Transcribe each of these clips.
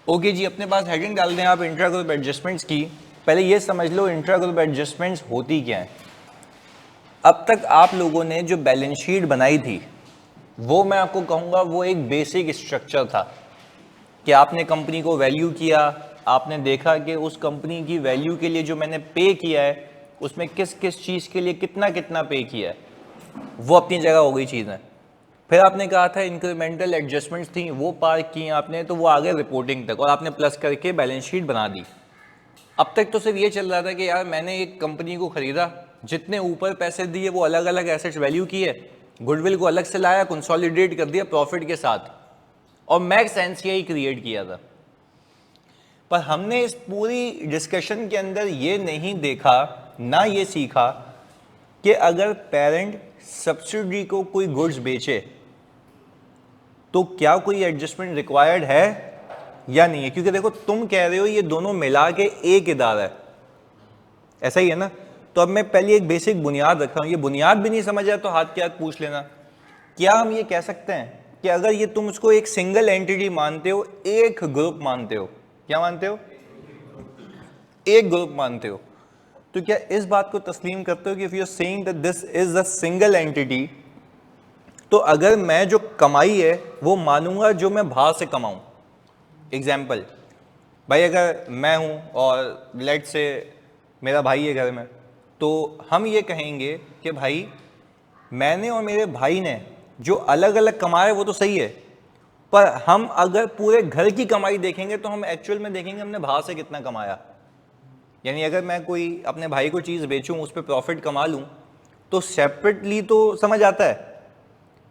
Okay जी, अपने पास heading डाल दें आप इंट्रा ग्रुप एडजस्टमेंट्स की। पहले ये समझ लो इंट्रा ग्रुप एडजस्टमेंट्स होती क्या है। अब तक आप लोगों ने जो बैलेंस शीट बनाई थी वो मैं आपको कहूँगा वो एक बेसिक स्ट्रक्चर था कि आपने कंपनी को वैल्यू किया, आपने देखा कि उस कंपनी की वैल्यू के लिए जो मैंने पे किया है उसमें किस किस चीज़ के लिए कितना कितना पे किया है, वो अपनी जगह हो गई चीज़ें। फिर आपने कहा था इंक्रीमेंटल एडजस्टमेंट्स थी, वो पार की आपने, तो वो आ गए रिपोर्टिंग तक और आपने प्लस करके बैलेंस शीट बना दी। अब तक तो सिर्फ ये चल रहा था कि यार मैंने एक कंपनी को खरीदा, जितने ऊपर पैसे दिए वो अलग अलग एसेट्स वैल्यू किए, गुडविल को अलग से लाया, कंसोलिडेट कर दिया प्रॉफिट के साथ, और मैक्स सेंस यही क्रिएट किया था। पर हमने इस पूरी डिस्कशन के अंदर ये नहीं देखा ना ये सीखा कि अगर पेरेंट सब्सिडी को कोई गुड्स बेचे तो क्या कोई एडजस्टमेंट रिक्वायर्ड है या नहीं है। क्योंकि देखो तुम कह रहे हो ये दोनों मिला के एक इदारा है, ऐसा ही है ना। तो अब मैं पहले एक बेसिक बुनियाद रखा हूं, ये बुनियाद भी नहीं समझ आया तो हाथ के हाथ पूछ लेना। क्या हम ये कह सकते हैं कि अगर ये तुम उसको एक सिंगल एंटिटी मानते हो, एक ग्रुप मानते हो, क्या मानते हो, एक ग्रुप मानते हो, तो क्या इस बात को तस्लीम करते हो कि if you are saying that this is a single entity, तो अगर मैं जो कमाई है वो मानूंगा जो मैं बाहर से कमाऊं। एग्जाम्पल, भाई अगर मैं हूं और लेट से मेरा भाई है घर में, तो हम ये कहेंगे कि भाई मैंने और मेरे भाई ने जो अलग अलग कमाए वो तो सही है, पर हम अगर पूरे घर की कमाई देखेंगे तो हम एक्चुअल में देखेंगे हमने बाहर से कितना कमाया। यानी अगर मैं कोई अपने भाई को चीज़ बेचूं, उस पर प्रॉफिट कमा लूं, तो सेपरेटली तो समझ आता है,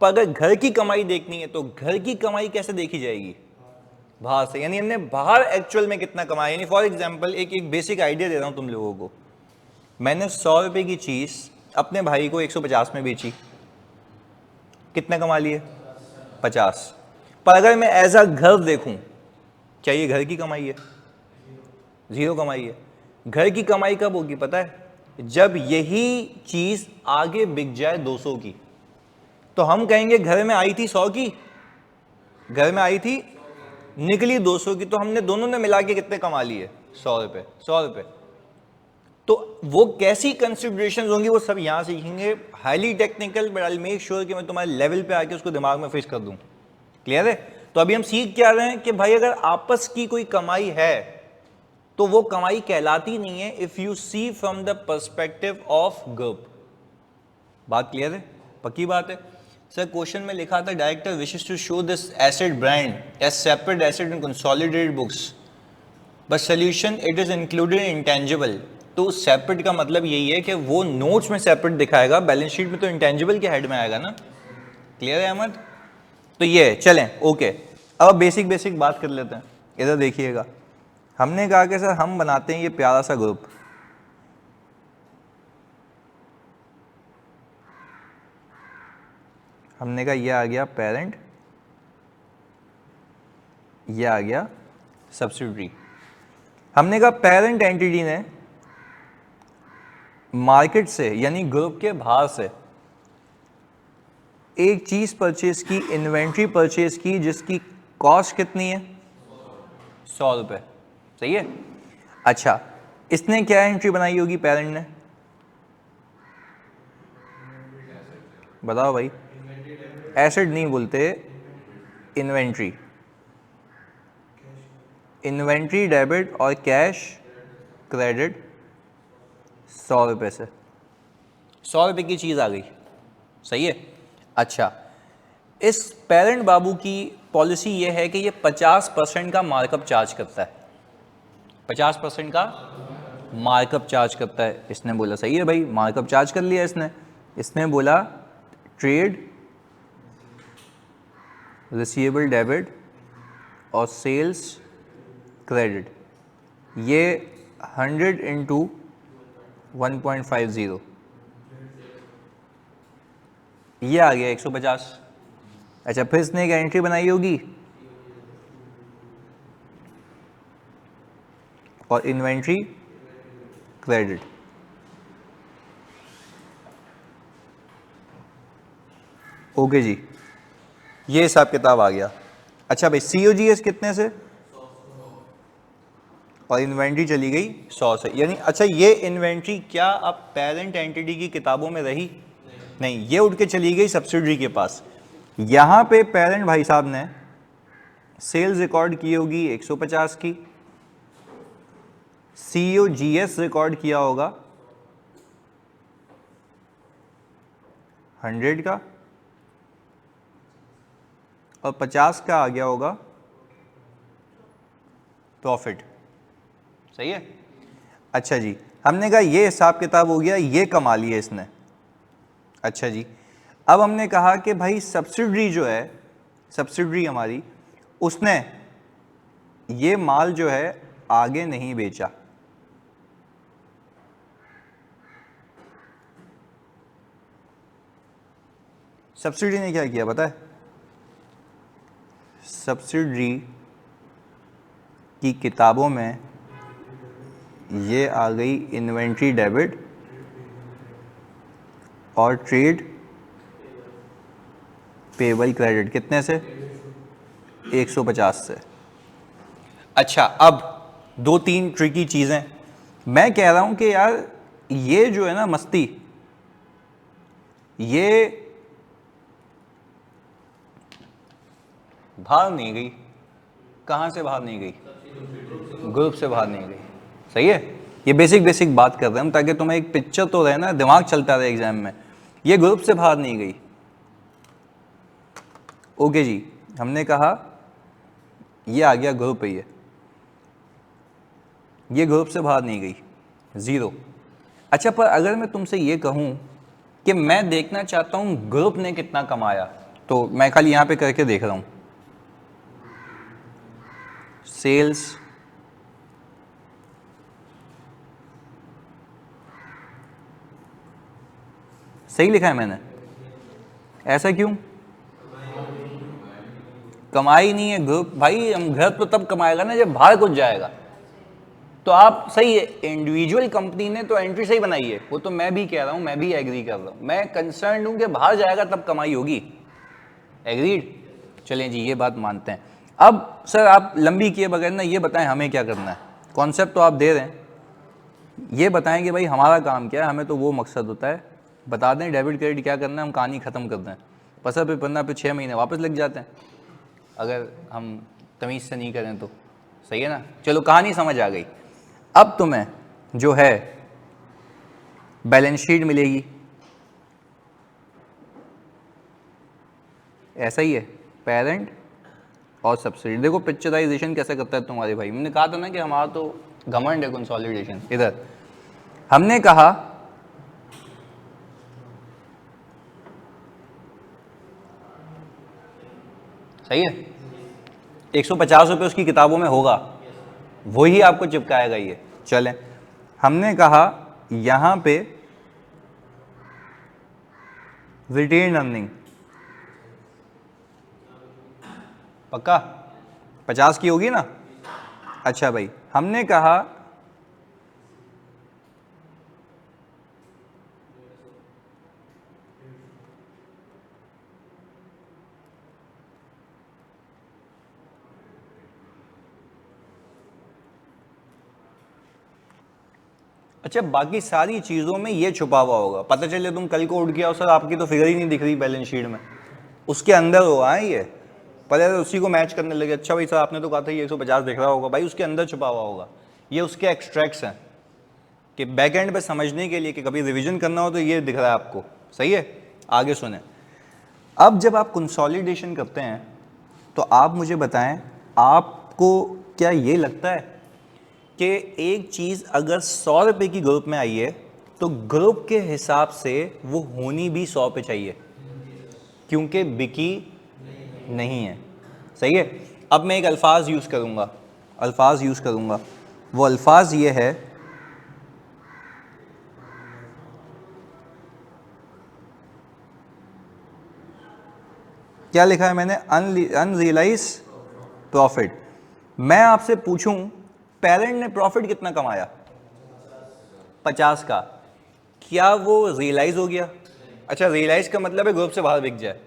पर अगर घर की कमाई देखनी है तो घर की कमाई कैसे देखी जाएगी, बाहर से। यानी हमने बाहर एक्चुअल में कितना कमाया। यानी फॉर एग्जांपल एक बेसिक आइडिया दे रहा हूं तुम लोगों को, मैंने 100 रुपए की चीज अपने भाई को 150 में बेची, कितने कमा लिए, 50। पर अगर मैं एज अ घर देखूं, क्या ये घर की कमाई है, जीरो कमाई है। घर की कमाई कब होगी पता है, जब यही चीज आगे बिक जाए 200 की, तो हम कहेंगे घर में आई थी 100 की, घर में आई थी निकली 200 की, तो हमने दोनों ने मिला के कितने कमा लिए, 100 रुपए, 100 रुपए। तो वो कैसी कंसिडरेशंस होंगी वो सब यहां सीखेंगे, highly technical, but I make sure कि मैं तुम्हारे लेवल पे आके उसको दिमाग में फिक्स कर दूं। क्लियर है। तो अभी हम सीख क्या रहे हैं कि भाई अगर आपस की कोई कमाई है तो वो कमाई कहलाती नहीं है if you see from the perspective of group. बात क्लियर है, पक्की बात है। सर क्वेश्चन में लिखा था director wishes to show this asset brand as separate asset in consolidated books but solution it is included in intangible. तो separate का मतलब यही है कि वो नोट्स में सेपरेट दिखाएगा, बैलेंस शीट में तो इंटेंजिबल के हेड में आएगा ना। क्लियर है अहमद। तो ये चलें ओके, अब बेसिक बेसिक बात कर लेते हैं। इधर देखिएगा, हमने कहा कि सर हम बनाते हैं ये प्यारा सा ग्रुप, हमने कहा ये आ गया पेरेंट, ये आ गया सब्सिडियरी। हमने कहा पेरेंट एंटिटी ने मार्केट से यानी ग्रुप के बाहर से एक चीज परचेज की, इन्वेंट्री परचेज की, जिसकी कॉस्ट कितनी है, 100 रुपए। सही है। अच्छा, इसने क्या एंट्री बनाई होगी पेरेंट ने, बताओ भाई। एसेट नहीं बोलते, इन्वेंट्री। इन्वेंट्री डेबिट और कैश क्रेडिट 100 रुपए से, 100 रुपए की चीज आ गई। सही है। अच्छा, इस पेरेंट बाबू की पॉलिसी ये है कि ये 50% का मार्कअप चार्ज करता है, 50% का मार्कअप चार्ज करता है। इसने बोला सही है भाई, मार्कअप चार्ज कर लिया इसने। इसने बोला ट्रेड रिसीवेबल डेबिट और सेल्स क्रेडिट, ये 100 इंटू 1.50, ये आ गया 150। अच्छा, फिर इसने एक एंट्री बनाई होगी और इन्वेंट्री क्रेडिट, ओके जी, ये हिसाब किताब आ गया। अच्छा भाई, COGS कितने से, और इन्वेंट्री चली गई 100 से, यानी अच्छा ये इन्वेंट्री क्या अब पेरेंट एंटिटी की किताबों में रही? नहीं, ये उठ के चली गई सब्सिडरी के पास। यहाँ पे पेरेंट भाई साहब ने सेल्स रिकॉर्ड की होगी 150 की, COGS रिकॉर्ड किया होगा 100 का, और 50 का आ गया होगा प्रॉफिट। सही है? अच्छा जी, हमने कहा ये हिसाब किताब हो गया, ये कमा लिया इसने। अच्छा जी, अब हमने कहा कि भाई सब्सिडरी जो है, सब्सिडरी हमारी, उसने ये माल जो है आगे नहीं बेचा। सब्सिडरी ने क्या किया पता है? सब्सिडरी की किताबों में ये आ गई इन्वेंट्री डेबिट और ट्रेड पेबल क्रेडिट, कितने से? 150 से। अच्छा, अब 2-3 ट्रिकी चीज़ें मैं कह रहा हूं कि यार ये जो है ना मस्ती, ये बाहर नहीं गई। कहां से बाहर नहीं गई? ग्रुप से बाहर नहीं गई। सही है? ये बेसिक बात कर रहे हैं हम, ताकि तुम्हें एक पिक्चर तो रहे ना, दिमाग चलता रहे एग्जाम में। ये ग्रुप से बाहर नहीं गई। ओके जी, हमने कहा ये आ गया ग्रुप है, ये ग्रुप से बाहर नहीं गई, 0। अच्छा, पर अगर मैं तुमसे ये कहूं कि मैं देखना चाहता हूं ग्रुप ने कितना कमाया, तो मैं खाली यहां पे करके देख रहा हूं, सेल्स सही लिखा है मैंने? ऐसा क्यों? कमाई नहीं है ग्रुप। भाई हम घर तो तब कमाएगा ना जब बाहर कुछ जाएगा। तो आप सही है, इंडिविजुअल कंपनी ने तो एंट्री सही बनाई है, वो तो मैं भी कह रहा हूं, मैं भी एग्री कर रहा हूं। मैं कंसर्न हूं कि बाहर जाएगा तब कमाई होगी। एग्रीड? चलें जी, ये बात मानते हैं। अब सर आप लंबी किए बगैर ना ये बताएं हमें क्या करना है। कॉन्सेप्ट तो आप दे रहे हैं, ये बताएं कि भाई हमारा काम क्या है। हमें तो वो मकसद होता है, बता दें डेबिट क्रेडिट क्या करना है, हम कहानी ख़त्म कर दें। पसर पे पन्ना पे 6 महीने वापस लग जाते हैं अगर हम तमीज़ से नहीं करें तो। सही है ना? चलो कहानी समझ आ गई। अब तुम्हें जो है बैलेंस शीट मिलेगी, ऐसा ही है, पेरेंट और सब्सिडी। देखो पिक्चराइजेशन कैसे करता है तुम्हारे भाई। मैंने कहा था ना कि हमारा तो घमंड है कंसोलिडेशन। इधर हमने कहा सही है, 150 रुपये उसकी किताबों में होगा, वही आपको चिपकाएगा ये। चलें, हमने कहा यहां पे रिटेन अर्निंग पक्का 50 की होगी ना? अच्छा भाई, हमने कहा अच्छा बाकी सारी चीज़ों में ये छुपा हुआ होगा। पता चले तुम कल को उठ गया हो सर आपकी तो फिगर ही नहीं दिख रही बैलेंस शीट में, उसके अंदर होगा ये। पहले उसी को मैच करने लगे। अच्छा भाई सर आपने तो कहा था ये 150 दिख रहा होगा, भाई उसके अंदर छुपा हुआ होगा। ये उसके एक्सट्रैक्ट्स हैं कि बैक एंड पे समझने के लिए कि कभी रिविजन करना हो तो ये दिख रहा है आपको। सही है? आगे सुने। अब जब आप कंसोलिडेशन करते हैं तो आप मुझे बताएं, आपको क्या ये लगता है कि एक चीज़ अगर 100 रुपये की ग्रुप में आई है तो ग्रुप के हिसाब से वो होनी भी 100 पे चाहिए, क्योंकि बिकी नहीं है। सही है? अब मैं एक अल्फाज यूज़ करूँगा, वो अल्फाज ये है, क्या लिखा है मैंने? Unrealised profit. मैं आपसे पूछूं पेरेंट ने प्रॉफिट कितना कमाया? 50 का। क्या वो रियलाइज हो गया? अच्छा, रियलाइज का मतलब है ग्रुप से बाहर बिक जाए,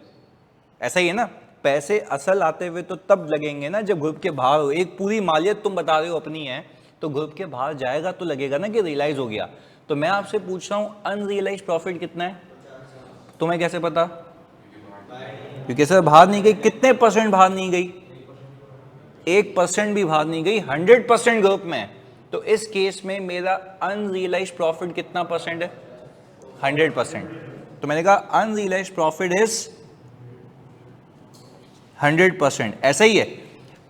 ऐसा ही है ना? पैसे असल आते हुए तो तब लगेंगे ना जब ग्रुप के बाहर हो। एक पूरी मालियत तुम बता रहे हो अपनी है, तो ग्रुप के बाहर जाएगा तो लगेगा ना कि रियलाइज हो गया। तो मैं आपसे पूछ रहा हूं अनरियलाइज प्रॉफिट कितना है, तुम्हें कैसे पता? क्योंकि सर बाहर नहीं गई। कितने परसेंट बाहर नहीं गई? 1% भी बाहर नहीं गई, 100% ग्रुप में। तो इस केस में मेरा अनरियलाइज प्रॉफिट कितना परसेंट है? 100%। तो मैंने कहा अनरियलाइज प्रॉफिट इज 100%, ऐसा ही है।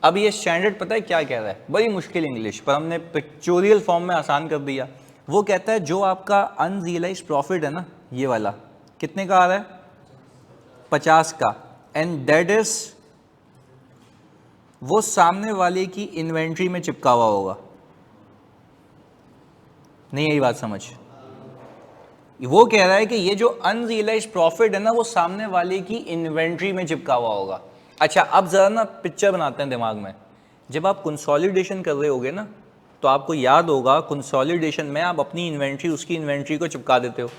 अब ये स्टैंडर्ड पता है क्या कह रहा है? बड़ी मुश्किल इंग्लिश, पर हमने पिक्चोरियल फॉर्म में आसान कर दिया। वो कहता है जो आपका अनरियलाइज प्रॉफिट है ना, ये वाला कितने का आ रहा है? 50 का, एंड दैट इज वो सामने वाले की इन्वेंट्री में चिपका हुआ होगा। नहीं यही बात समझ? वो कह रहा है कि ये जो अनरियलाइज प्रॉफिट है ना, वो सामने वाले की इन्वेंट्री में चिपका हुआ होगा। अच्छा, अब जरा ना पिक्चर बनाते हैं दिमाग में। जब आप कंसोलिडेशन कर रहे होगे ना, तो आपको याद होगा कंसोलिडेशन में आप अपनी इन्वेंट्री उसकी इन्वेंट्री को चिपका देते हो।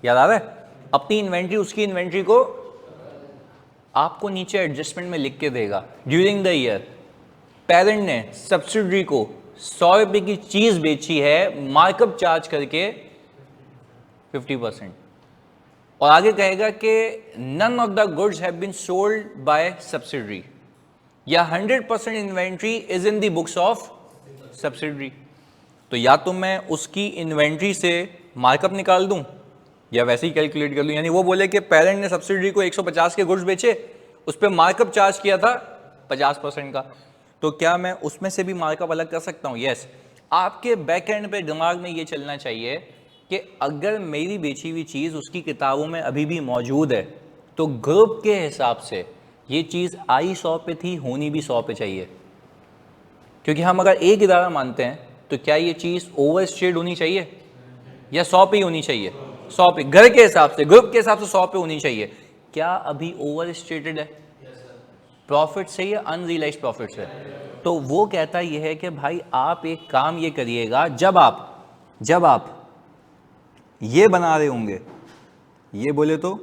याद आ रहा है? अपनी इन्वेंट्री उसकी इन्वेंट्री को आपको नीचे एडजस्टमेंट में लिख के देगा। ड्यूरिंग द ईयर पेरेंट ने सब्सिडरी को 100 रुपये की चीज बेची है, मार्कअप चार्ज करके 50%, और आगे कहेगा कि none of the goods have been sold by subsidiary, या 100% inventory is in the books of subsidiary. तो या तो मैं उसकी इन्वेंट्री से मार्कअप निकाल दूं या वैसे ही कैलकुलेट कर लूं। यानी वो बोले कि पेरेंट ने सब्सिडरी को 150 के गुड्स बेचे, उस पर मार्कअप चार्ज किया था 50% का, तो क्या मैं उसमें से भी मार्कअप अलग कर सकता हूं? यस। आपके बैक एंड पे दिमाग में ये चलना चाहिए कि अगर मेरी बेची हुई चीज़ उसकी किताबों में अभी भी मौजूद है, तो ग्रुप के हिसाब से ये चीज़ आई 100 पे थी, होनी भी 100 पे चाहिए। क्योंकि हम अगर एक इदारा मानते हैं तो क्या ये चीज़ ओवर स्टेड होनी चाहिए या 100 पे ही होनी चाहिए? 100 पे। घर के हिसाब से, ग्रुप के हिसाब से 100 पे होनी चाहिए। क्या अभी ओवर स्टेटेड है? प्रॉफिट से या अनरियलाइज्ड प्रॉफिट से? तो वो कहता ये है कि भाई आप एक काम ये करिएगा, जब आप ये बना रहे होंगे, ये बोले तो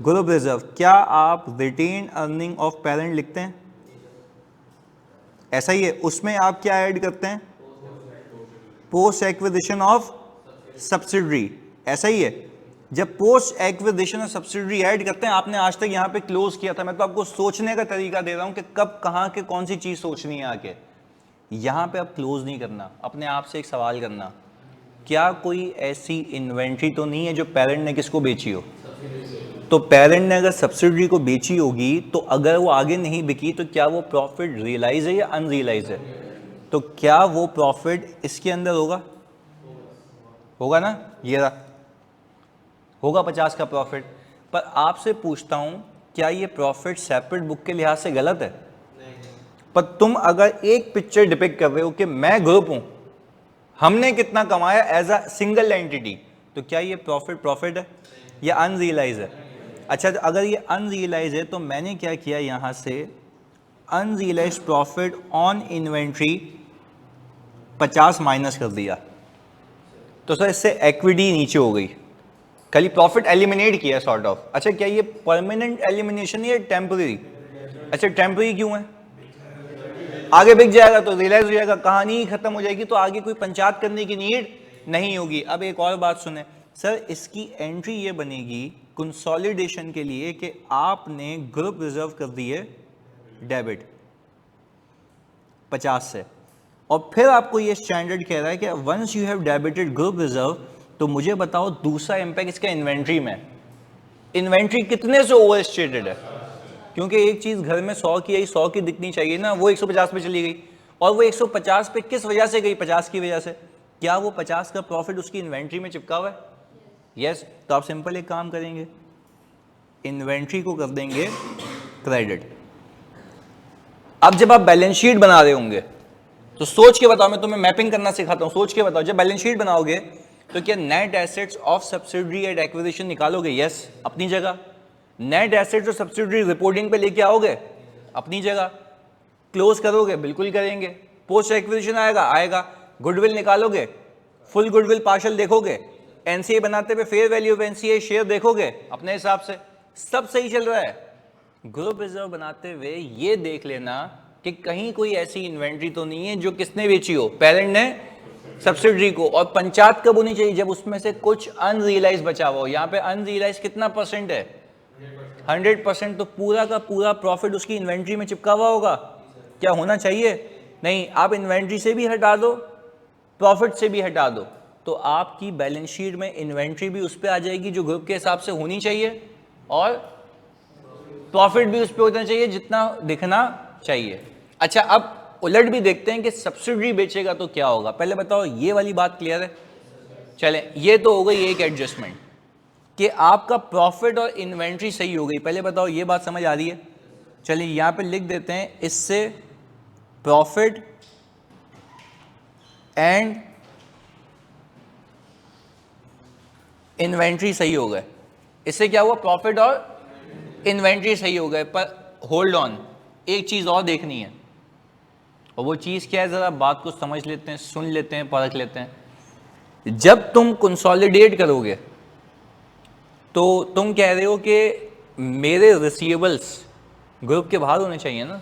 ग्रुप रिजर्व, क्या आप रिटेन अर्निंग ऑफ पेरेंट लिखते हैं? ऐसा ही है। उसमें आप क्या ऐड करते हैं? Post acquisition of subsidiary. ऐसा ही है। जब post acquisition of subsidiary add करते हैं, आपने आज तक यहां पे क्लोज किया था, मैं तो आपको सोचने का तरीका दे रहा हूं कि कब कहां के कौन सी चीज सोचनी है आके। यहां पे अब क्लोज नहीं करना, अपने आप से एक सवाल करना, क्या कोई ऐसी इन्वेंट्री तो नहीं है जो पेरेंट ने किसको बेची हो? तो पेरेंट ने अगर सब्सिडरी को बेची होगी, तो अगर वो आगे नहीं बिकी तो क्या वो प्रॉफिट रियलाइज है या अनरियलाइज है? तो क्या वो प्रॉफिट इसके अंदर होगा ना? ये रहा, होगा 50 का प्रॉफिट। पर आपसे पूछता हूं, क्या ये प्रॉफिट सेपरेट बुक के लिहाज से गलत है? पर तुम अगर एक पिक्चर डिपिक्ट कर रहे हो कि मैं ग्रुप हूं, हमने कितना कमाया एज अ सिंगल एंटिटी, तो क्या ये प्रॉफिट है या अनरियलाइज है? अच्छा, तो अगर ये अनरियलाइज है तो मैंने क्या किया, यहां से unrealised profit on inventory 50 minus कर दिया, तो सर इससे इक्विटी नीचे हो गई, खाली प्रॉफिट एलिमिनेट किया सॉर्ट ऑफ। अच्छा, क्या ये परमानेंट एलिमिनेशन है टेम्पररी? अच्छा, टेम्पररी क्यों है? आगे बिक जाएगा तो रियलाइज हो जाएगा, कहानी खत्म हो जाएगी, तो आगे कोई पंचायत करने की नीड नहीं होगी। अब एक और बात सुने सर, इसकी एंट्री ये बनेगी कंसोलिडेशन के लिए कि आपने ग्रुप रिजर्व कर दिए डेबिट 50 से, और फिर आपको ये स्टैंडर्ड कह रहा है कि once you have debited group reserve, तो मुझे बताओ दूसरा इंपैक्ट इसका इन्वेंट्री में। इन्वेंट्री कितने से ओवर स्टेटेड है? क्योंकि एक चीज घर में 100 की आई, 100 की दिखनी चाहिए ना, वो 150 पे चली गई, और वो 150 पे किस वजह से गई? 50 की वजह से। क्या वो 50 का प्रॉफिट उसकी इन्वेंट्री में चिपका हुआ है? यस। तो आप सिंपल एक काम करेंगे, इन्वेंट्री को कर देंगे क्रेडिट। अब जब आप बैलेंस शीट बना रहे होंगे तो सोच के बताओ, मैं तुम्हें मैपिंग करना सिखाता हूं, सोच के बताओ, जब बैलेंस शीट बनाओगे तो क्या net assets of subsidiary at acquisition निकालोगे? यस, अपनी जगह। नेट एसेट्स और सब्सिडरी रिपोर्टिंग पे लेके आओगे? अपनी जगह। क्लोज करोगे? बिल्कुल करेंगे। पोस्ट एक्विजिशन आएगा। गुडविल निकालोगे? फुल गुडविल पार्शल देखोगे? एनसीए बनाते हुए fair value of NCA share देखोगे अपने हिसाब से? सब सही चल रहा है। ग्रुप रिजर्व बनाते हुए ये देख लेना कि कहीं कोई ऐसी इन्वेंट्री तो नहीं है जो किसने बेची हो, पेरेंट ने सब्सिडरी को। और पंचायत कब होनी चाहिए, जब उसमें से कुछ अनरियलाइज बचा हुआ हो। यहाँ पे अनरियलाइज कितना परसेंट है, 100%। तो पूरा का पूरा प्रॉफिट उसकी इन्वेंट्री में चिपका हुआ होगा, क्या होना चाहिए, नहीं। आप इन्वेंट्री से भी हटा दो, प्रॉफिट से भी हटा दो, तो आपकी बैलेंस शीट में इन्वेंट्री भी उस पर आ जाएगी जो ग्रुप के हिसाब से होनी चाहिए, और प्रॉफिट भी उस पर होना चाहिए जितना दिखना चाहिए। अच्छा, अब उलट भी देखते हैं कि सब्सिडरी बेचेगा तो क्या होगा। पहले बताओ, ये वाली बात क्लियर है? चले, ये तो हो गई एक एडजस्टमेंट कि आपका प्रॉफिट और इन्वेंट्री सही हो गई। पहले बताओ, ये बात समझ आ रही है? चलिए यहां पे लिख देते हैं, इससे प्रॉफिट एंड इन्वेंट्री सही हो गए। इससे क्या हुआ, प्रॉफिट और इन्वेंट्री सही हो गए। पर होल्ड ऑन, एक चीज और देखनी है, और वो चीज क्या है, जरा बात को समझ लेते हैं, सुन लेते हैं, परख लेते हैं। जब तुम कंसोलिडेट करोगे तो तुम कह रहे हो कि मेरे रिसीवेबल्स ग्रुप के बाहर होने चाहिए ना,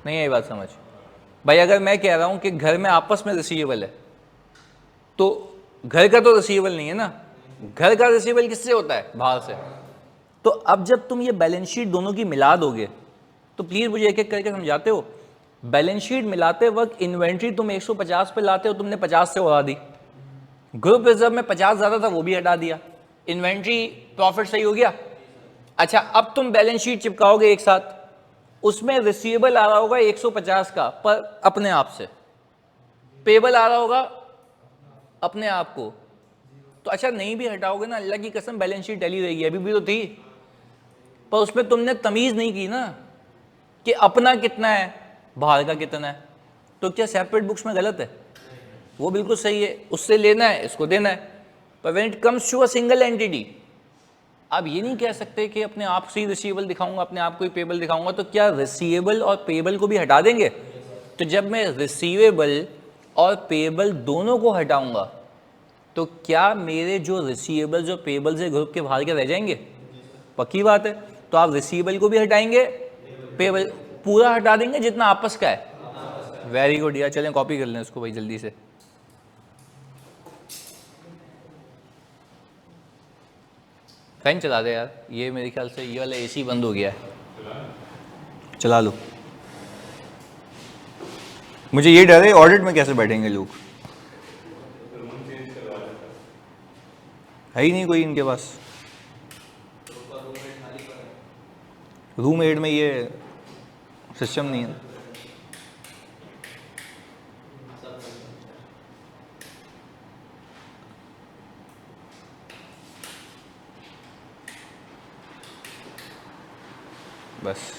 नहीं आई बात समझ? भाई अगर मैं कह रहा हूं कि घर में आपस में रिसीवेबल है, तो घर का तो रिसीवेबल नहीं है ना, घर का रिसीवेबल किससे होता है, बाहर से। तो अब जब तुम ये बैलेंस शीट दोनों की मिला दोगे, तो प्लीज मुझे एक एक करके समझाते हो। बैलेंस शीट मिलाते वक्त इन्वेंट्री तुम 150 पे लाते हो, तुमने 50 से उड़ा दी। ग्रुप रिजर्व में 50 ज्यादा था, वो भी हटा दिया। इन्वेंट्री प्रॉफिट सही हो गया। अच्छा, अब तुम बैलेंस शीट चिपकाओगे एक साथ, उसमें रिसीवेबल आ रहा होगा 150 का, पर अपने आप से पेबल आ रहा होगा अपने आप को। तो अच्छा, नहीं भी हटाओगे ना, अल्लाह की कसम बैलेंस शीट टैली रहेगी, अभी भी तो थी, पर उसमें तुमने तमीज नहीं की ना कि अपना कितना है, बाहर का कितना है। तो क्या सेपरेट बुक्स में गलत है? वो बिल्कुल सही है, उससे लेना है, इसको देना है। पर when it comes to a single entity, आप ये नहीं कह सकते कि अपने आप से ही रिसीवेबल दिखाऊंगा, अपने आप को ही पेबल दिखाऊंगा। तो क्या रिसीवेबल और पेबल को भी हटा देंगे? तो जब मैं रिसीवेबल और पेबल दोनों को हटाऊंगा, तो क्या मेरे जो रिसीवेबल्स और पेबल्स है ग्रुप के बाहर के रह जाएंगे? पक्की बात है। तो आप रिसीवेबल को भी हटाएंगे, पेबल पूरा हटा देंगे जितना आपस का है। वेरी गुड यार, चलें कॉपी कर लें उसको भाई जल्दी से। फैन चला दे यार, ये मेरे ख्याल से ये वाला एसी बंद हो गया है, चला लो। मुझे ये डर है ऑडिट में कैसे बैठेंगे लोग, है ही नहीं कोई इनके पास। रूम 8 में ये सिस्टम नहीं है। बस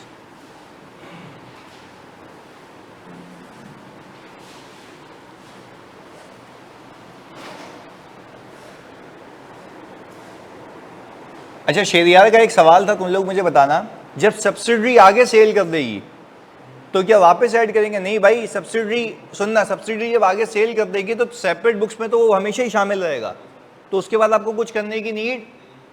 अच्छा, शेरियार का एक सवाल था, तुम लोग मुझे बताना, जब सब्सिडरी आगे सेल कर देगी तो क्या वापस ऐड करेंगे? नहीं भाई, सब्सिडरी सुनना, सब्सिडरी जब आगे सेल कर देगी तो सेपरेट बुक्स में तो वो हमेशा ही शामिल रहेगा, तो उसके बाद आपको कुछ करने की नीड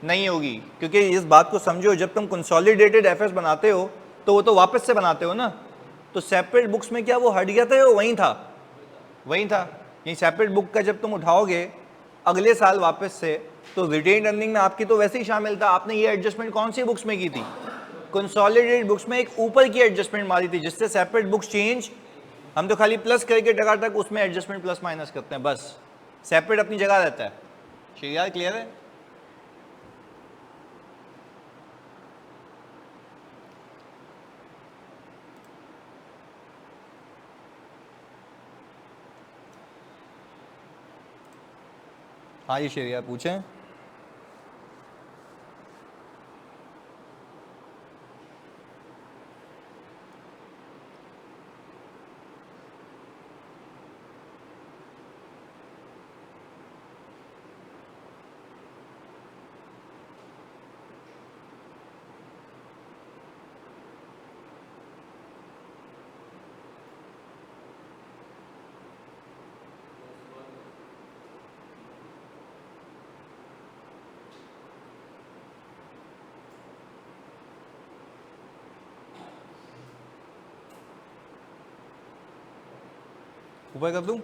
नहीं होगी। क्योंकि इस बात को समझो, जब तुम कंसोलिडेटेड एफएस बनाते हो तो वो तो वापस से बनाते हो ना, तो सेपरेट बुक्स में क्या वो हट गया था, वो वहीं था, वहीं था। ये सेपरेट बुक का जब तुम उठाओगे अगले साल वापस से, तो रिटेन अर्निंग में आपकी तो वैसे ही शामिल था। आपने ये एडजस्टमेंट कौन सी बुक्स में की थी? कंसोलिडेटेड बुक्स में एक ऊपर की एडजस्टमेंट मारी थी, जिससे सेपरेट बुक्स चेंज, हम तो खाली प्लस करके टकाटक उसमें एडजस्टमेंट प्लस माइनस करते हैं, बस सेपरेट अपनी जगह रहता है। शेरियार क्लियर है? हाँ ये शेरियार पूछें। ऊपर कर दूं?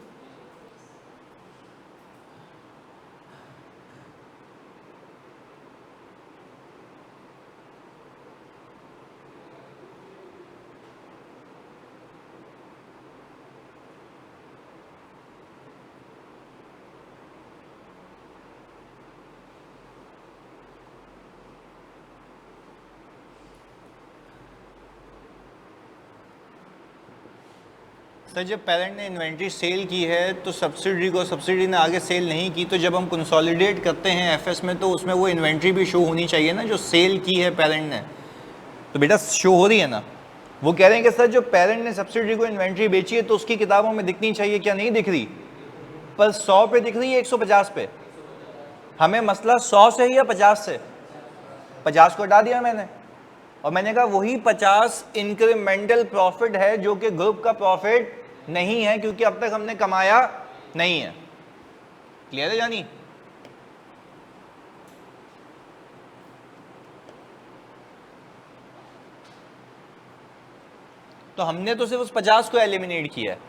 सर जब पेरेंट ने इन्वेंट्री सेल की है तो सब्सिडी ने आगे सेल नहीं की, तो जब हम कंसोलिडेट करते हैं एफएस में तो उसमें वो इन्वेंट्री भी शो होनी चाहिए ना जो सेल की है पेरेंट ने। तो बेटा शो हो रही है ना। वो कह रहे हैं कि सर जो पेरेंट ने सब्सिडी को इन्वेंट्री बेची है तो उसकी किताबों में दिखनी चाहिए, क्या नहीं दिख रही? पर 100 पे दिख रही है 150 पे। हमें मसला 100 से ही या 50 से? 50 को हटा दिया मैंने और मैंने कहा वही 50 इंक्रीमेंटल प्रॉफिट है जो कि ग्रुप का प्रॉफिट नहीं है, क्योंकि अब तक हमने कमाया नहीं है। क्लियर है जानी? तो हमने तो सिर्फ उस 50 को एलिमिनेट किया है।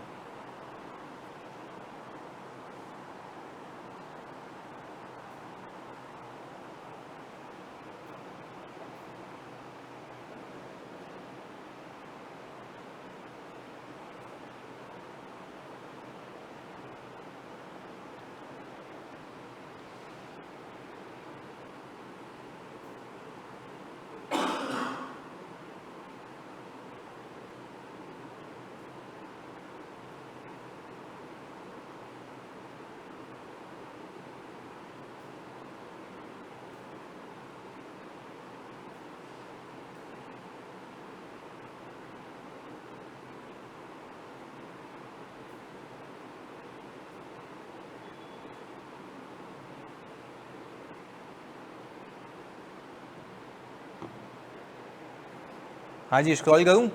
हाँ जी, स्क्रॉल करूं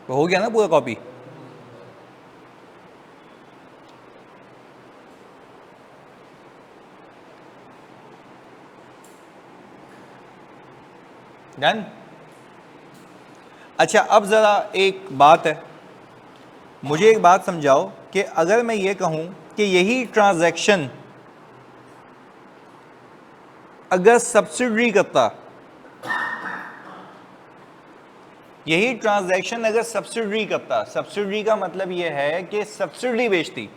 तो हो गया ना पूरा कॉपी? डन। अच्छा अब जरा एक बात है, मुझे एक बात समझाओ कि अगर मैं ये कहूं कि यही ट्रांजैक्शन अगर सब्सिडी करता, यही ट्रांजैक्शन अगर सब्सिडी करता, सब्सिडी का मतलब यह है कि सब्सिडी बेचती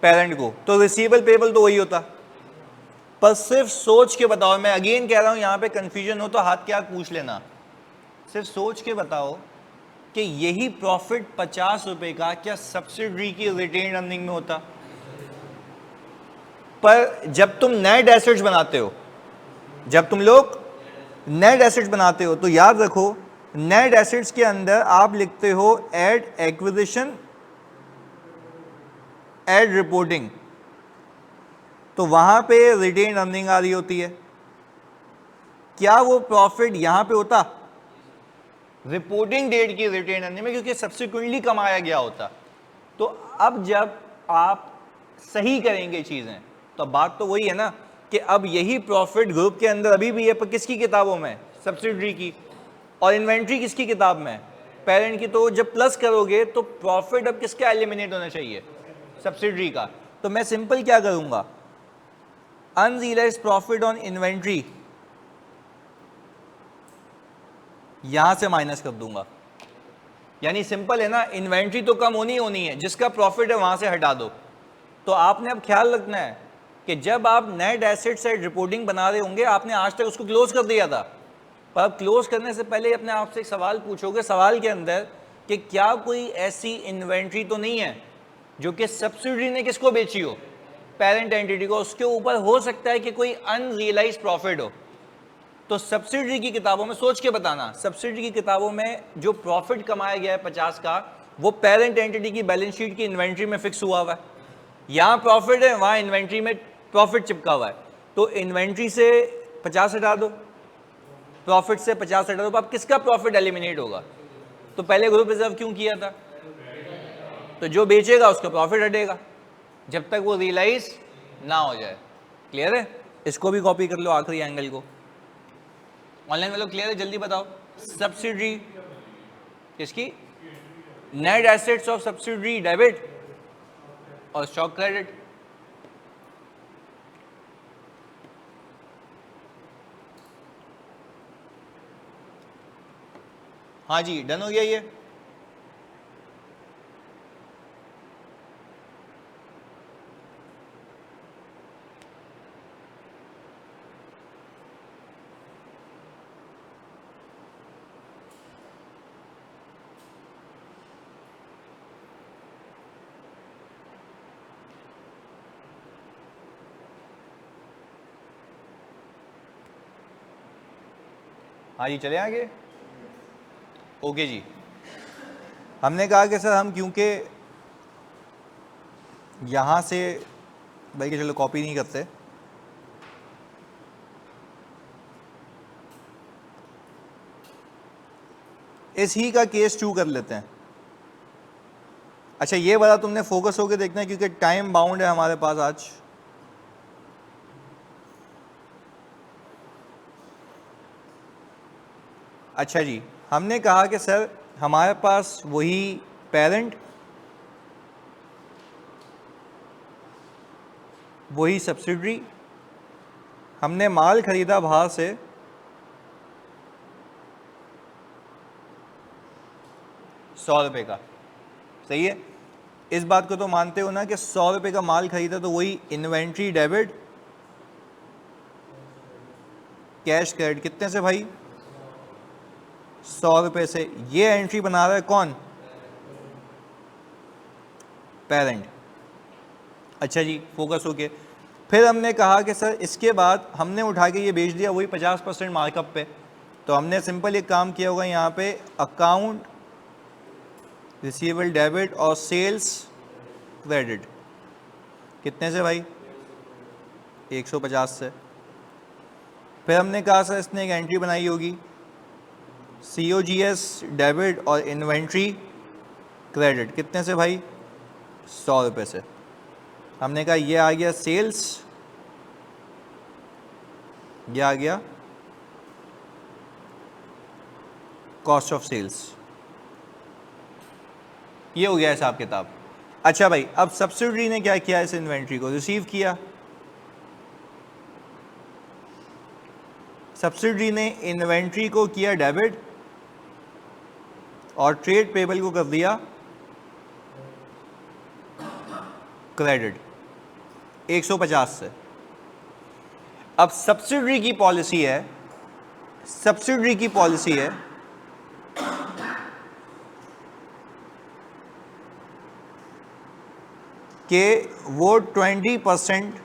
पेरेंट को, तो रिसीवेबल पेबल तो वही होता। पर सिर्फ सोच के बताओ, मैं अगेन कह रहा हूं यहां पे कंफ्यूजन हो तो हाथ के हाथ पूछ लेना, सिर्फ सोच के बताओ कि यही प्रॉफिट 50 रुपए का क्या सब्सिडी की रिटेन अर्निंग में होता? पर जब तुम नेट एसेट्स बनाते हो, जब तुम लोग नेट एसेट्स बनाते हो तो याद रखो नेट एसेट्स के अंदर आप लिखते हो एड एक्विजिशन एड रिपोर्टिंग, तो वहां पे रिटेन अर्निंग आ रही होती है। क्या वो प्रॉफिट यहां पे होता? रिपोर्टिंग डेट की रिटेन अर्निंग में, क्योंकि सब्सिक्वेंटली कमाया गया होता। तो अब जब आप सही करेंगे चीजें तो बात तो वही है ना कि अब यही प्रॉफिट ग्रुप के अंदर अभी भी है, पर किसकी किताबों में? सब्सिडरी की। और इन्वेंट्री किसकी किताब में? पेरेंट की। तो जब प्लस करोगे तो प्रॉफिट अब किसका एलिमिनेट होना चाहिए? सब्सिडरी का। तो मैं सिंपल क्या करूंगा, अनरियलाइज्ड प्रॉफिट ऑन इन्वेंट्री यहां से माइनस कर दूंगा। यानी सिंपल है ना, इन्वेंट्री तो कम होनी है, जिसका प्रॉफिट है वहां से हटा दो। तो आपने अब ख्याल रखना है कि जब आप नेट एसेट से रिपोर्टिंग बना रहे होंगे, आपने आज तक उसको क्लोज कर दिया था, पर अब क्लोज करने से पहले अपने आप से एक सवाल पूछोगे, सवाल के अंदर कि क्या कोई ऐसी इन्वेंट्री तो नहीं है जो कि सब्सिडी ने किसको बेची हो? पेरेंट एंटिटी को। उसके ऊपर हो सकता है कि कोई अनरियलाइज प्रॉफिट हो। तो सब्सिडी की किताबों में सोच के बताना, सब्सिडी की किताबों में जो प्रॉफिट कमाया गया है 50 का, वो पेरेंट एंटिटी की बैलेंस शीट की इन्वेंट्री में फिक्स हुआ हुआ है। यहां प्रॉफिट है, वहां इन्वेंट्री में प्रॉफिट चिपका हुआ है। तो इन्वेंट्री से 50 हटा दो, प्रॉफिट से 50 हटा दो, तो अब किसका प्रॉफिट एलिमिनेट होगा? तो पहले ग्रुप रिजर्व क्यों किया था? तो जो बेचेगा उसका प्रॉफिट हटेगा जब तक वो रियलाइज ना हो जाए। क्लियर है? इसको भी कॉपी कर लो, आखिरी एंगल को। ऑनलाइन वालों क्लियर है? जल्दी बताओ। सब्सिडी किसकी? Net assets of subsidiary debit और स्टॉक क्रेडिट। हाँ जी, डन हो गया ये। हाँ जी, चले आगे। ओके जी, हमने कहा कि सर हम क्योंकि यहाँ से भाई कि चलो कॉपी नहीं करते, इस ही का केस 2 कर लेते हैं। अच्छा ये वाला तुमने फोकस होकर देखना है क्योंकि टाइम बाउंड है हमारे पास आज। अच्छा जी, हमने कहा कि सर हमारे पास वही पेरेंट, वही सब्सिडरी, हमने माल खरीदा बाहर से, ₹100 का। सही है, इस बात को तो मानते हो ना कि ₹100 का माल खरीदा तो वही इन्वेंट्री डेबिट कैश क्रेडिट कितने से भाई? ₹100 से। ये एंट्री बना रहा है कौन? पेरेंट। अच्छा जी, फोकस होके फिर हमने कहा कि सर इसके बाद हमने उठा के ये बेच दिया वही 50% मार्कअप पे, तो हमने सिंपल एक काम किया होगा यहाँ पे, अकाउंट रिसीवेबल डेबिट और सेल्स क्रेडिट कितने से भाई? 150 से। फिर हमने कहा सर इसने एक एंट्री बनाई होगी COGS डेबिट और इन्वेंट्री क्रेडिट कितने से भाई? ₹100 से। हमने कहा ये आ गया सेल्स, ये आ गया कॉस्ट ऑफ सेल्स। ये हो गया हिसाब किताब। अच्छा भाई, अब सब्सिडरी ने क्या किया? इस इन्वेंट्री को रिसीव किया। सब्सिडरी ने इन्वेंट्री को किया डेबिट और ट्रेड पेबल को कर दिया क्रेडिट 150 से। अब सब्सिडरी की पॉलिसी है, सब्सिडरी की पॉलिसी है कि वो 20%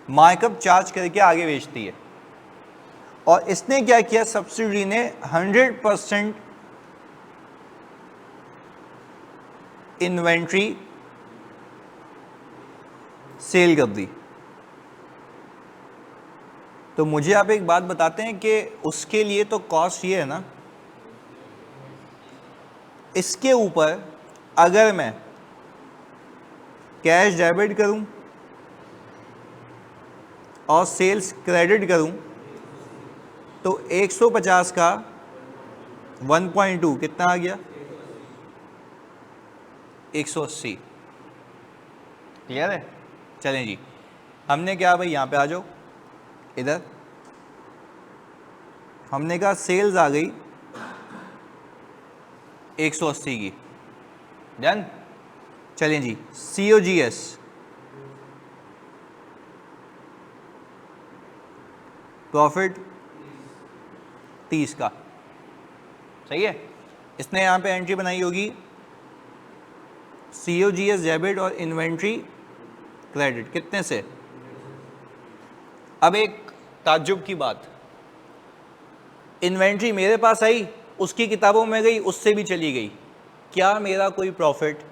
मार्कअप चार्ज करके आगे बेचती है, और इसने क्या किया? सब्सिडरी ने 100% इन्वेंट्री सेल कर दी। तो मुझे आप एक बात बताते हैं कि उसके लिए तो कॉस्ट ये है ना, इसके ऊपर अगर मैं कैश डेबिट करूं और सेल्स क्रेडिट करूं तो 150 का 1.2 कितना आ गया? 180। क्लियर है? चलें जी, हमने क्या भाई, यहाँ पे आ जाओ इधर, हमने कहा सेल्स आ गई 180 की, डन। चलें जी, COGS प्रॉफिट 30 का। सही है, इसने यहाँ पे एंट्री बनाई होगी COGS डेबिट और इन्वेंट्री क्रेडिट कितने से? अब एक ताज्जुब की बात, इन्वेंट्री मेरे पास आई, उसकी किताबों में गई, उससे भी चली गई, क्या मेरा कोई प्रॉफिट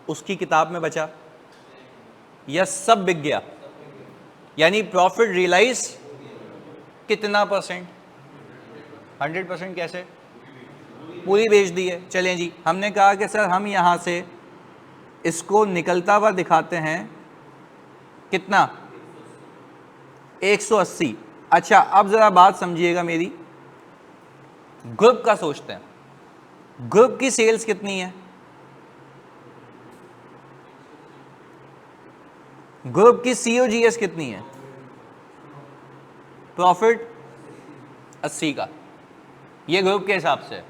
उसकी किताब में बचा या सब बिक गया? यानी प्रॉफिट रियलाइज कितना परसेंट? 100%। कैसे? पूरी बेच दी है। चलें जी, हमने कहा कि सर हम यहाँ से इसको निकलता हुआ दिखाते हैं कितना? 180। अच्छा अब ज़रा बात समझिएगा मेरी, ग्रुप का सोचते हैं। ग्रुप की सेल्स कितनी है, ग्रुप की सीओजीएस कितनी है, प्रॉफिट 80 का, ये ग्रुप के हिसाब से।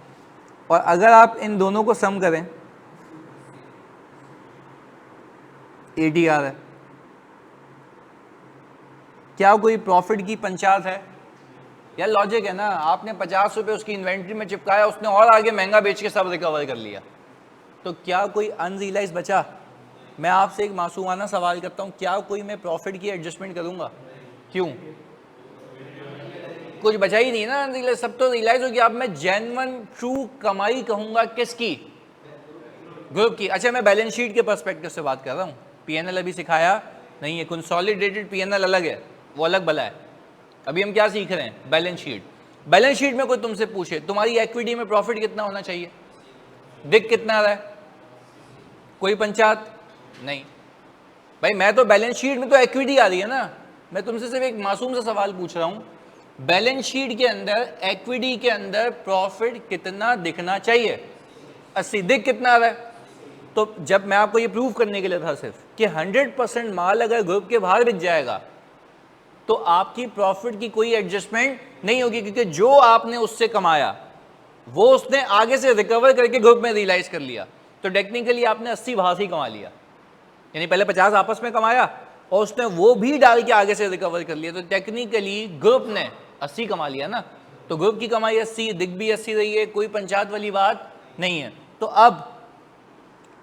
और अगर आप इन दोनों को सम करें, एटीआर है, क्या कोई प्रॉफिट की पंचायत है? यार लॉजिक है ना, आपने 50 रुपए उसकी इन्वेंट्री में चिपकाया, उसने और आगे महंगा बेच के सब रिकवर कर लिया, तो क्या कोई अनरियलाइज बचा? मैं आपसे एक मासूमाना सवाल करता हूं, क्या कोई मैं प्रॉफिट की एडजस्टमेंट करूंगा? क्यों? कुछ बचा ही नहीं ना अनरियलाइज, सब तो रियलाइज हो गया। अब मैं जेन्युइन ट्रू कमाई कहूंगा किसकी? ग्रुप की। अच्छा, मैं बैलेंस शीट के पर्सपेक्टिव से बात कर रहा हूँ, पीएनएल अभी सिखाया नहीं है, कंसोलिडेटेड पीएनएल अलग है, वो अलग भला है। अभी हम क्या सीख रहे हैं? Balance sheet. बैलेंस शीट में कोई तुमसे पूछे तुम्हारी इक्विटी में प्रॉफिट कितना होना चाहिए, दिख कितना आ रहा है, कोई पंचायत नहीं। भाई मैं तो बैलेंस शीट में तो इक्विटी आ रही है ना, मैं तुमसे सिर्फ एक मासूम सा सवाल पूछ रहा हूं, बैलेंस शीट के अंदर इक्विटी के अंदर प्रॉफिट कितना दिखना चाहिए? 80, दिख कितना आ रहा है? तो जब मैं आपको ये प्रूव करने के लिए था सिर्फ कि 100% माल अगर ग्रुप के बाहर बिक जाएगा तो आपकी प्रॉफिट की कोई एडजस्टमेंट नहीं होगी, क्योंकि जो आपने उससे कमाया वो उसने आगे से रिकवर करके ग्रुप में रियलाइज कर लिया, तो टेक्निकली आपने 80 बाहर से ही कमा लिया, यानी पहले 50 आपस में कमाया और उसने वो भी डाल के आगे से रिकवर कर लिया, तो टेक्निकली ग्रुप ने 80 कमा लिया ना। तो ग्रुप की कमाई 80, दिख भी 80 रही है, कोई पंचायत वाली बात नहीं है। तो अब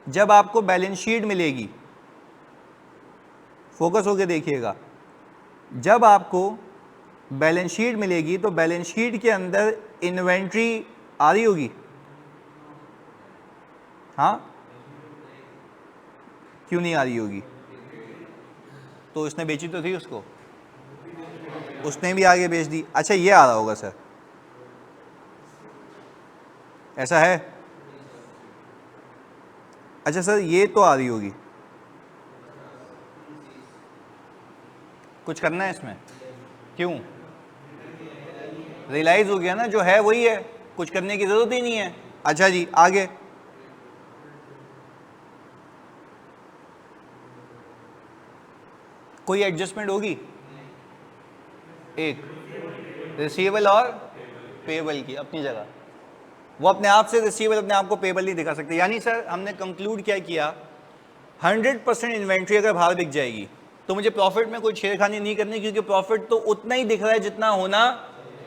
जब आपको बैलेंस शीट मिलेगी, फोकस होकर देखिएगा, जब आपको बैलेंस शीट मिलेगी तो बैलेंस शीट के अंदर इन्वेंट्री आ रही होगी, हाँ क्यों नहीं आ रही होगी? तो उसने बेची तो थी उसको, उसने भी आगे बेच दी। अच्छा ये आ रहा होगा सर, ऐसा है? अच्छा सर ये तो आ रही होगी, कुछ करना है इसमें? क्यों? रियलाइज हो गया ना, जो है वही है, कुछ करने की जरूरत ही नहीं है। अच्छा जी आगे, कोई एडजस्टमेंट होगी? एक रिसीवेबल और पेबल की अपनी जगह, वो अपने आप से रिसीवेबल अपने आप को पेबल नहीं दिखा सकते। यानी सर हमने कंक्लूड क्या किया, 100% इन्वेंट्री अगर बाहर बिक जाएगी तो मुझे प्रॉफिट में कोई छेड़खानी नहीं करनी, क्योंकि प्रॉफिट तो उतना ही दिख रहा है जितना होना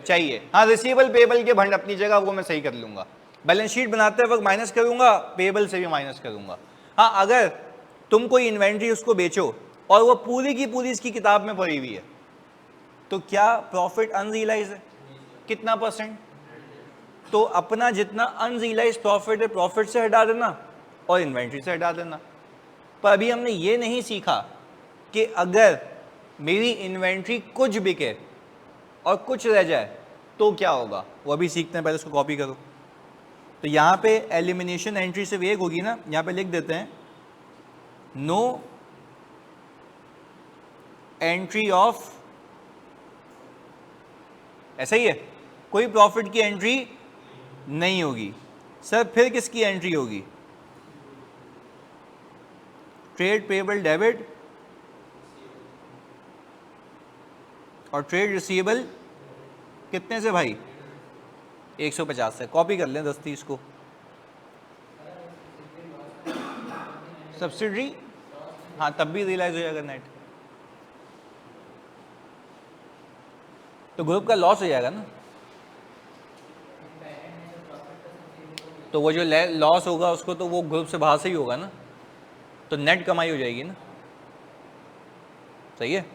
चाहिए। हाँ रिसीवेबल पेबल के भंड अपनी जगह, वो मैं सही कर लूंगा, बैलेंस शीट बनाते वक्त माइनस करूंगा, पेबल से भी माइनस करूंगा। हाँ अगर तुम कोई इन्वेंट्री उसको बेचो और वो पूरी की पूरी इसकी किताब में पड़ी हुई है, तो क्या प्रॉफिट अनरियलाइज है? कितना परसेंट? तो अपना जितना अनरियलाइज प्रॉफिट है प्रॉफिट से हटा देना और इन्वेंट्री से हटा देना। पर अभी हमने ये नहीं सीखा कि अगर मेरी इन्वेंट्री कुछ बिके और कुछ रह जाए तो क्या होगा, वो अभी सीखते हैं, पहले उसको कॉपी करो। तो यहाँ पे एलिमिनेशन एंट्री सिर्फ एक होगी ना, यहाँ पे लिख देते हैं नो एंट्री ऑफ, ऐसा ही है, कोई प्रॉफिट की एंट्री नहीं होगी। सर फिर किसकी एंट्री होगी? ट्रेड पेबल डेबिट और ट्रेड रिसीवेबल कितने से भाई? 150 से। कॉपी कर लें 10-30 को। सब्सिडी, हाँ तब भी रियलाइज हो जाएगा नेट, तो ग्रुप का लॉस हो जाएगा ना, तो वो जो लॉस होगा उसको तो वो ग्रुप से बाहर से ही होगा ना, तो नेट कमाई हो जाएगी ना। सही है।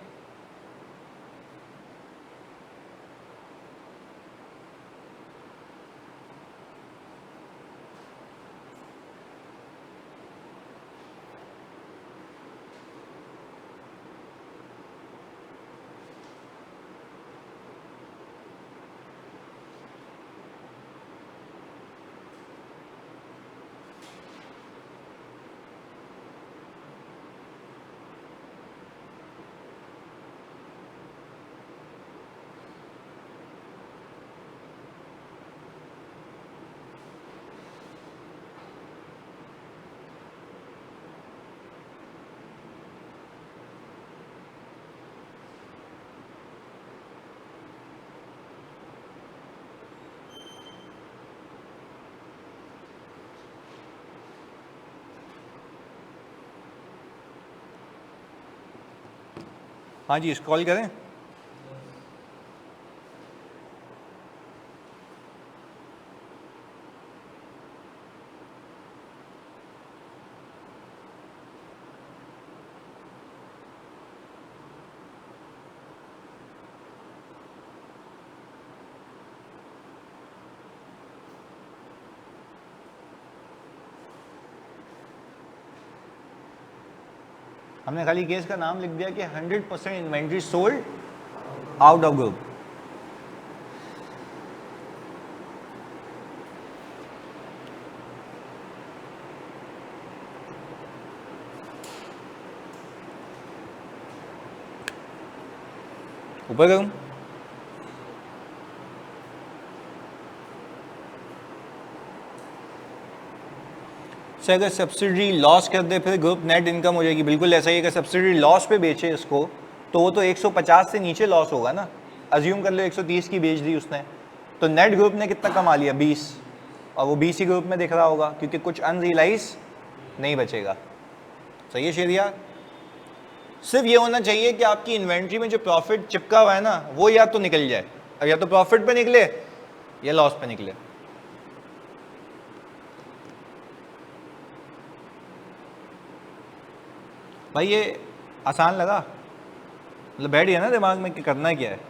हाँ जी, स्क्रॉल करें। हमने खाली केस का नाम लिख दिया कि 100% inventory sold out of group. ऊपर करूं? सर अगर सब्सिडी लॉस कर दे फिर ग्रुप नेट इनकम हो जाएगी। बिल्कुल ऐसा ही, अगर सब्सिडी लॉस पे बेचे इसको तो वो तो 150 से नीचे लॉस होगा ना। अज्यूम कर लो 130 की बेच दी उसने, तो नेट ग्रुप ने कितना कमा लिया? 20, और वो 20 ही ग्रुप में दिख रहा होगा क्योंकि कुछ अनरियलाइज नहीं बचेगा। सही है शेरिया? सिर्फ ये होना चाहिए कि आपकी इन्वेंट्री में जो प्रॉफिट चिपका हुआ है ना वो या तो निकल जाए, या तो प्रॉफिट पे निकले या लॉस पे निकले। भाई ये आसान लगा? मतलब बैठ गया ना दिमाग में कि करना क्या है?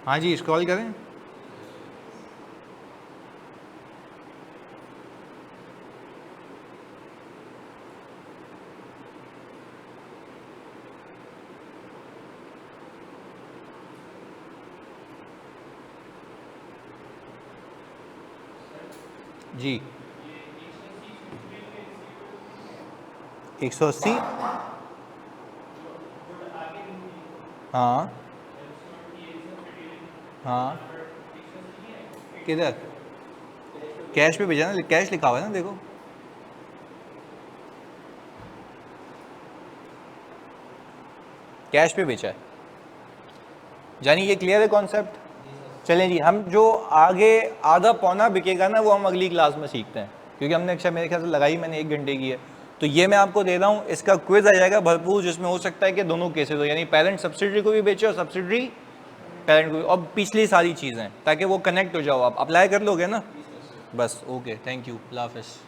हाँ जी, स्क्रॉल करें। जी 180। हाँ हाँ, किधर? कैश पे भेजा ना, कैश लिखा हुआ है ना, देखो। कैश पे बेचा है, जानी ये क्लियर है कॉन्सेप्ट? चलें जी, हम जो आगे आधा पौना बिकेगा ना वो हम अगली क्लास में सीखते हैं, क्योंकि हमने अच्छा मेरे ख्याल से लगाई मैंने 1 घंटे की है। तो ये मैं आपको दे रहा हूँ, इसका क्विज आ जाएगा भरपूर, जिसमें हो सकता है कि दोनों केसेस हो, यानी पेरेंट सब्सिडी को भी बेचे और सब्सिडी पेरेंट को भी, और पिछली सारी चीज़ें, ताकि वो कनेक्ट हो जाओ। आप अप्लाई कर लोगे ना? बस ओके, थैंक यू, अल्लाह हाफ़िज़।